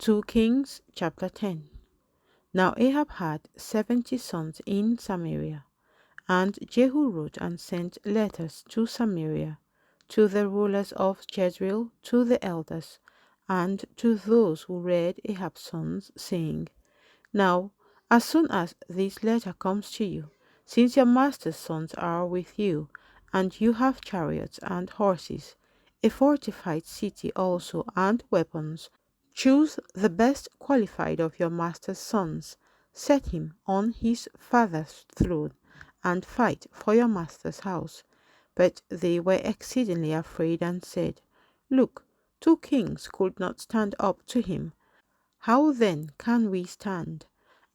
2 Kings chapter 10. Now Ahab had 70 sons in Samaria, and Jehu wrote and sent letters to Samaria, to the rulers of Jezreel, to the elders, and to those who read Ahab's sons, saying, Now, as soon as this letter comes to you, since your master's sons are with you, and you have chariots and horses, a fortified city also, and weapons, choose the best qualified of your master's sons, set him on his father's throne, and fight for your master's house. But they were exceedingly afraid and said, Look, 2 kings could not stand up to him. How then can we stand?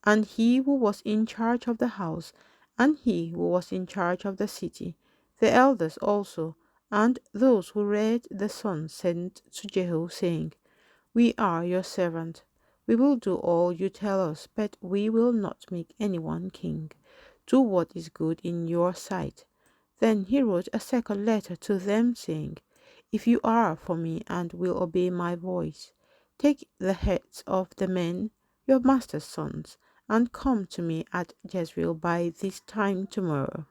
And he who was in charge of the house, and he who was in charge of the city, the elders also, and those who read the sons sent to Jehu, saying, We are your servant. We will do all you tell us, but we will not make anyone king. Do what is good in your sight. Then he wrote a second letter to them, saying, If you are for me and will obey my voice, take the heads of the men, your master's sons, and come to me at Jezreel by this time tomorrow.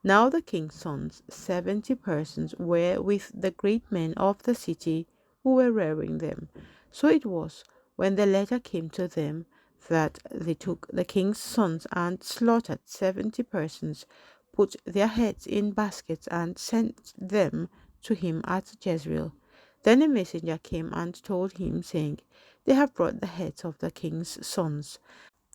Now the king's sons, 70 persons, were with the great men of the city who were rearing them. So it was, when the letter came to them, that they took the king's sons and slaughtered 70 persons, put their heads in baskets, and sent them to him at Jezreel. Then a messenger came and told him, saying, They have brought the heads of the king's sons.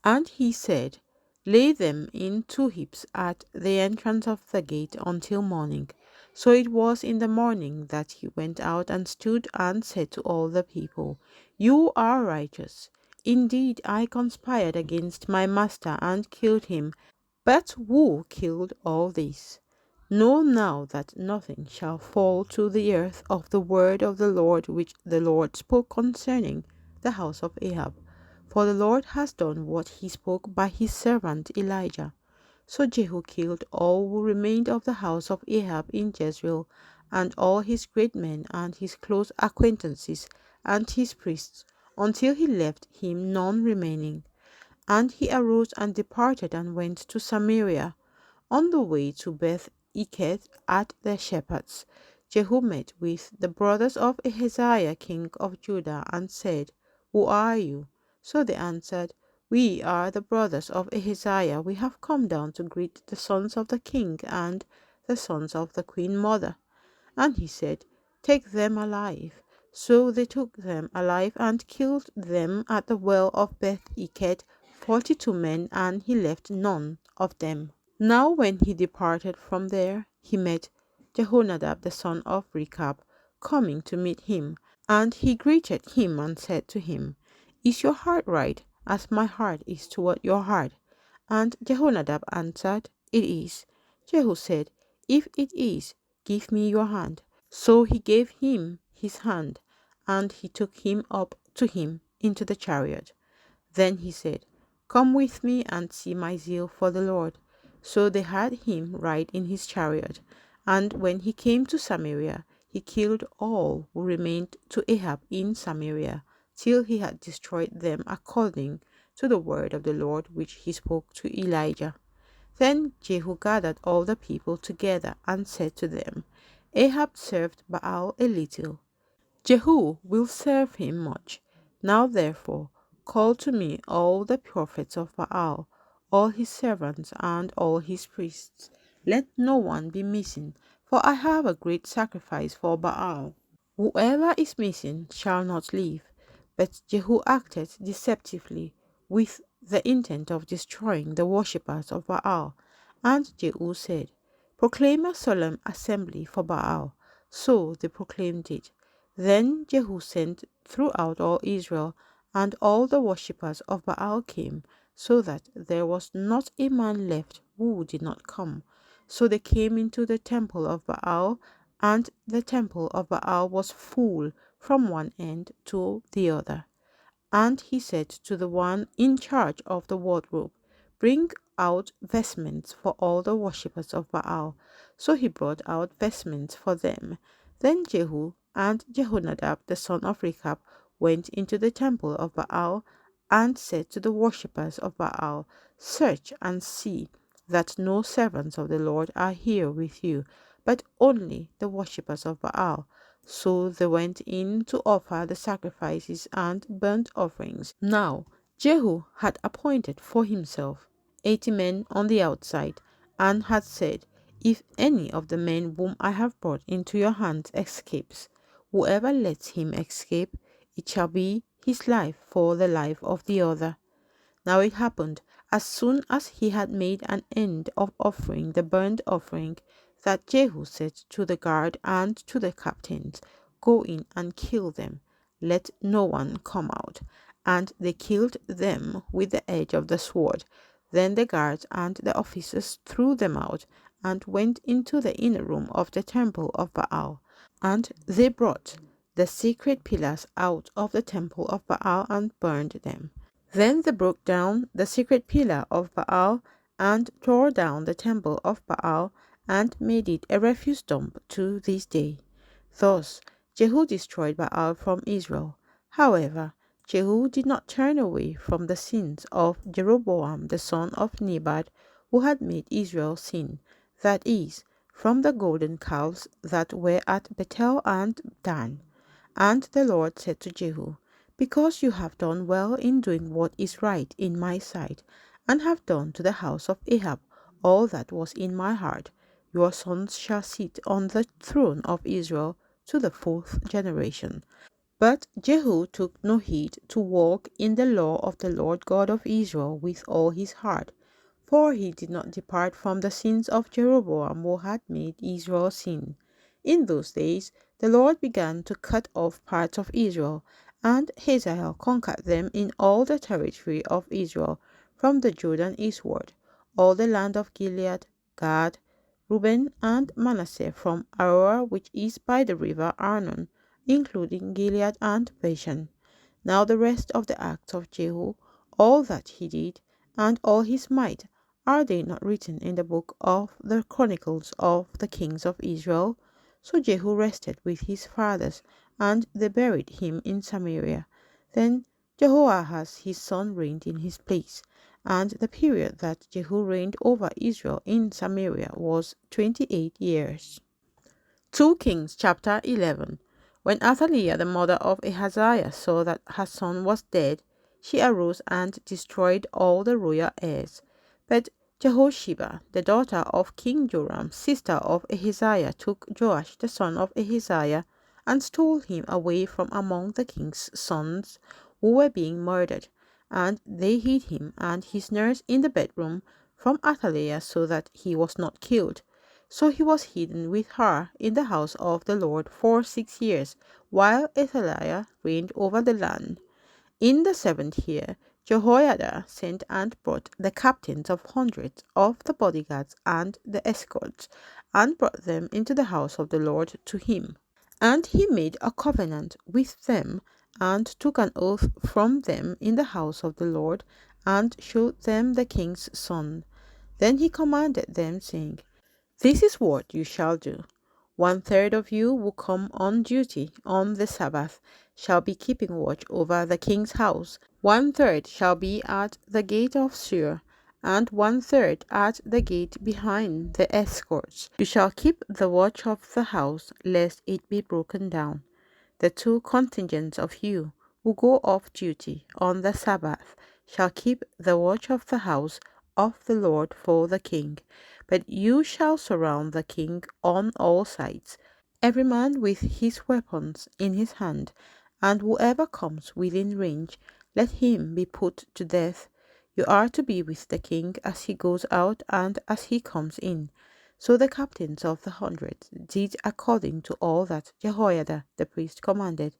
And he said, Lay them in 2 heaps at the entrance of the gate until morning. So it was in the morning that he went out and stood and said to all the people, You are righteous. Indeed, I conspired against my master and killed him. But who killed all this? Know now that nothing shall fall to the earth of the word of the Lord which the Lord spoke concerning the house of Ahab. For the Lord has done what he spoke by his servant Elijah. So Jehu killed all who remained of the house of Ahab in Jezreel, and all his great men, and his close acquaintances, and his priests, until he left him none remaining. And he arose and departed and went to Samaria. On the way to Beth-Eked at the shepherds, Jehu met with the brothers of Ahaziah king of Judah, and said, Who are you? So they answered, We are the brothers of Ahaziah. We have come down to greet the sons of the king and the sons of the queen mother. And he said, Take them alive. So they took them alive and killed them at the well of Beth-Eked, 42 men, and he left none of them. Now when he departed from there, he met Jehonadab the son of Rechab, coming to meet him. And he greeted him and said to him, Is your heart right, as my heart is toward your heart? And Jehonadab answered, It is. Jehu said, If it is, give me your hand. So he gave him his hand, and he took him up to him into the chariot. Then he said, Come with me and see my zeal for the Lord. So they had him ride in his chariot. And when he came to Samaria, he killed all who remained to Ahab in Samaria, till he had destroyed them according to the word of the Lord which he spoke to Elijah. Then Jehu gathered all the people together and said to them, Ahab served Baal a little. Jehu will serve him much. Now therefore call to me all the prophets of Baal, all his servants and all his priests. Let no one be missing, for I have a great sacrifice for Baal. Whoever is missing shall not live. But Jehu acted deceptively with the intent of destroying the worshippers of Baal. And Jehu said, Proclaim a solemn assembly for Baal. So they proclaimed it. Then Jehu sent throughout all Israel, and all the worshippers of Baal came, so that there was not a man left who did not come. So they came into the temple of Baal, and the temple of Baal was full from one end to the other. And he said to the one in charge of the wardrobe, Bring out vestments for all the worshippers of Baal. So he brought out vestments for them. Then Jehu and Jehonadab the son of Rechab went into the temple of Baal and said to the worshippers of Baal, "Search and see that no servants of the Lord are here with you, but only the worshippers of Baal." So they went in to offer the sacrifices and burnt offerings. Now Jehu had appointed for himself 80 men on the outside, and had said, "If any of the men whom I have brought into your hands escapes, whoever lets him escape, it shall be his life for the life of the other." Now it happened, as soon as he had made an end of offering the burnt offering, that Jehu said to the guard and to the captains, "Go in and kill them, let no one come out." And they killed them with the edge of the sword. Then the guards and the officers threw them out, and went into the inner room of the temple of Baal. And they brought the sacred pillars out of the temple of Baal and burned them. Then they broke down the sacred pillar of Baal and tore down the temple of Baal and made it a refuse dump to this day. Thus Jehu destroyed Baal from Israel. However, Jehu did not turn away from the sins of Jeroboam the son of Nebat, who had made Israel sin, that is, from the golden calves that were at Bethel and Dan. And the Lord said to Jehu, "Because you have done well in doing what is right in my sight, and have done to the house of Ahab all that was in my heart, your sons shall sit on the throne of Israel to the 4th generation." But Jehu took no heed to walk in the law of the Lord God of Israel with all his heart, for he did not depart from the sins of Jeroboam who had made Israel sin. In those days the Lord began to cut off parts of Israel, and Ahaziah conquered them in all the territory of Israel, from the Jordan eastward, all the land of Gilead, Gad, Reuben, and Manasseh, from Aroer which is by the river Arnon, including Gilead and Bashan. Now the rest of the acts of Jehu, all that he did, and all his might, are they not written in the book of the chronicles of the kings of Israel? So Jehu rested with his fathers, and they buried him in Samaria. Then Jehoahaz his son reigned in his place, and the period that Jehu reigned over Israel in Samaria was 28 years. 2 Kings chapter 11. When Athaliah the mother of Ahaziah saw that her son was dead, she arose and destroyed all the royal heirs. But Jehosheba, the daughter of King Joram, sister of Ahaziah, took Joash the son of Ahaziah and stole him away from among the king's sons who were being murdered. And they hid him and his nurse in the bedroom from Athaliah so that he was not killed. So he was hidden with her in the house of the Lord for 6 years, while Athaliah reigned over the land. In the 7th year, Jehoiada sent and brought the captains of hundreds of the bodyguards and the escorts, and brought them into the house of the Lord to him. And he made a covenant with them, and took an oath from them in the house of the Lord, and showed them the king's son. Then he commanded them, saying, "This is what you shall do. 1/3 of you who come on duty on the Sabbath shall be keeping watch over the king's house. 1/3 shall be at the gate of Sur, and 1/3 at the gate behind the escorts. You shall keep the watch of the house, lest it be broken down. The 2 contingents of you who go off duty on the Sabbath shall keep the watch of the house of the Lord for the king. But you shall surround the king on all sides, every man with his weapons in his hand, and whoever comes within range, let him be put to death. You are to be with the king as he goes out and as he comes in." So the captains of the hundreds did according to all that Jehoiada the priest commanded.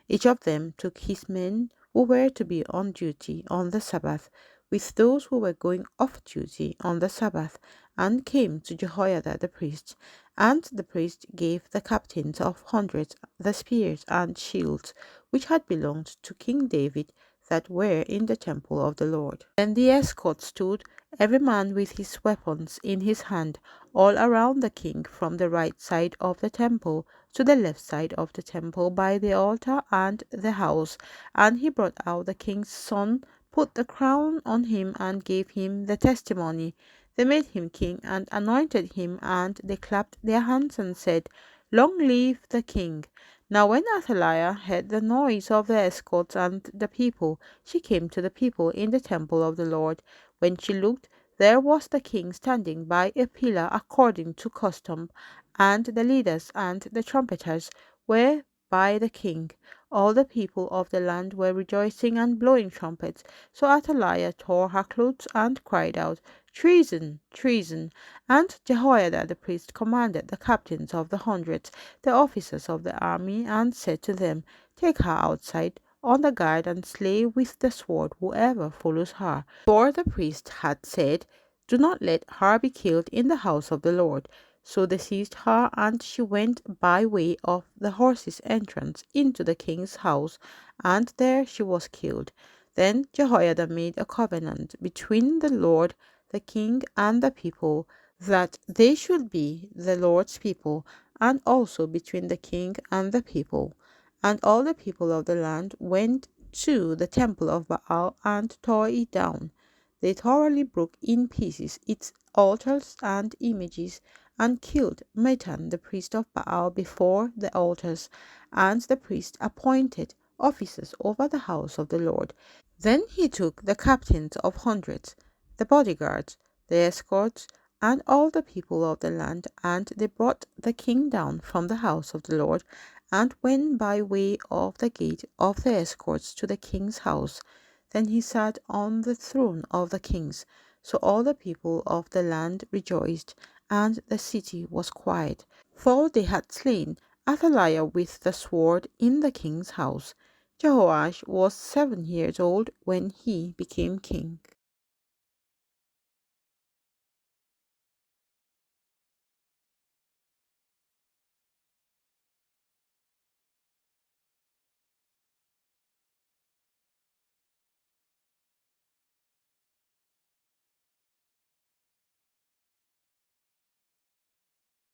Each of them took his men who were to be on duty on the Sabbath, with those who were going off duty on the Sabbath, and came to Jehoiada the priest. And the priest gave the captains of hundreds the spears and shields which had belonged to King David, that were in the temple of the Lord. Then the escort stood, every man with his weapons in his hand, all around the king, from the right side of the temple to the left side of the temple, by the altar and the house. And he brought out the king's son, put the crown on him, and gave him the testimony. They made him king and anointed him, and they clapped their hands and said, Long live the king! Now when Athaliah heard the noise of the escorts and the people, she came to the people in the temple of the Lord. When she looked, there was the king standing by a pillar according to custom, and the leaders and the trumpeters were by the king. All the people of the land were rejoicing and blowing trumpets. So Athaliah tore her clothes and cried out, Treason! Treason! And Jehoiada the priest commanded the captains of the hundreds, the officers of the army, and said to them, Take her outside on the guard and slay with the sword whoever follows her. For the priest had said, Do not let her be killed in the house of the Lord. So they seized her, and she went by way of the horses' entrance into the king's house, and there she was killed. Then Jehoiada made a covenant between the Lord, the king, and the people, that they should be the Lord's people, and also between the king and the people. And all the people of the land went to the temple of Baal and tore it down. They thoroughly broke in pieces its altars and images, and killed Mattan the priest of Baal before the altars, and the priest appointed officers over the house of the Lord. Then he took the captains of hundreds, the bodyguards, the escorts, and all the people of the land, and they brought the king down from the house of the Lord, and went by way of the gate of the escorts to the king's house. Then he sat on the throne of the kings. So all the people of the land rejoiced, and the city was quiet, for they had slain Athaliah with the sword in the king's house. Joash was 7 years old when he became king.